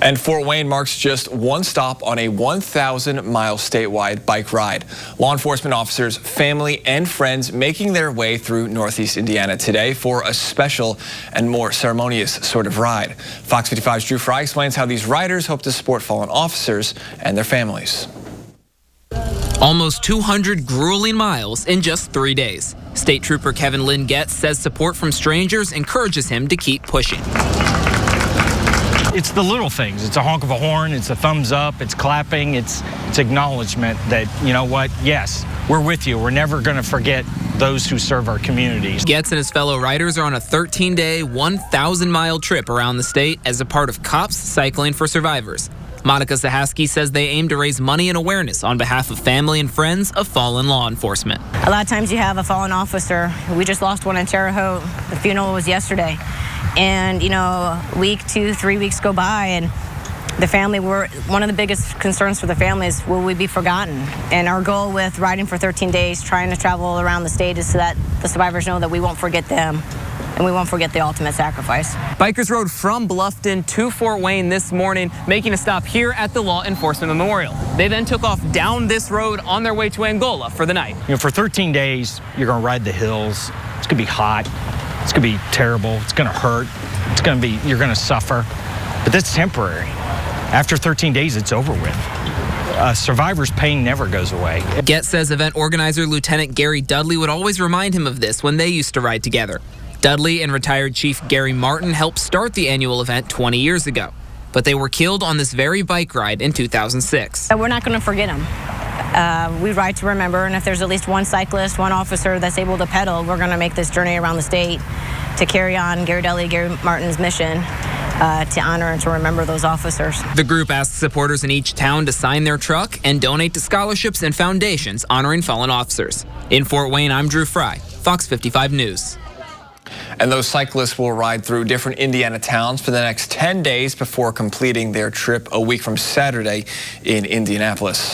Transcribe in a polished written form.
And Fort Wayne marks just one stop on a 1,000-mile statewide bike ride. Law enforcement officers, family, and friends making their way through Northeast Indiana today for a special and more ceremonious sort of ride. Fox 55's Drew Fry explains how these riders hope to support fallen officers and their families. Almost 200 grueling miles in just 3 days. State Trooper Kevin Lynn Getz says support from strangers encourages him to keep pushing. It's the little things. It's a honk of a horn, it's a thumbs up, it's clapping, it's acknowledgement that, you know what, yes, we're with you. We're never going to forget those who serve our communities. Getz and his fellow riders are on a 13-day, 1,000-mile trip around the state as a part of Cops Cycling for Survivors. Monica Sahaski says they aim to raise money and awareness on behalf of family and friends of fallen law enforcement. A lot of times you have a fallen officer. We just lost one in Terre Haute. The funeral was yesterday. And, you know, a week, 2, 3 weeks go by, and the family one of the biggest concerns for the family is, will we be forgotten? And our goal with riding for 13 days, trying to travel around the state, is so that the survivors know that we won't forget them. And we won't forget the ultimate sacrifice. Bikers rode from Bluffton to Fort Wayne this morning, making a stop here at the Law Enforcement Memorial. They then took off down this road on their way to Angola for the night. You know, for 13 days, you're going to ride the hills. It's going to be hot. It's going to be terrible. It's going to hurt. You're going to suffer. But that's temporary. After 13 days, it's over with. Survivor's pain never goes away. Getz says event organizer Lieutenant Gary Dudley would always remind him of this when they used to ride together. Dudley and retired Chief Gary Martin helped start the annual event 20 years ago, but they were killed on this very bike ride in 2006. We're not going to forget them. We ride to remember, and if there's at least one cyclist, one officer that's able to pedal, we're going to make this journey around the state to carry on Gary Dudley, Gary Martin's mission to honor and to remember those officers. The group asks supporters in each town to sign their truck and donate to scholarships and foundations honoring fallen officers. In Fort Wayne, I'm Drew Fry, Fox 55 News. And those cyclists will ride through different Indiana towns for the next 10 days before completing their trip a week from Saturday in Indianapolis.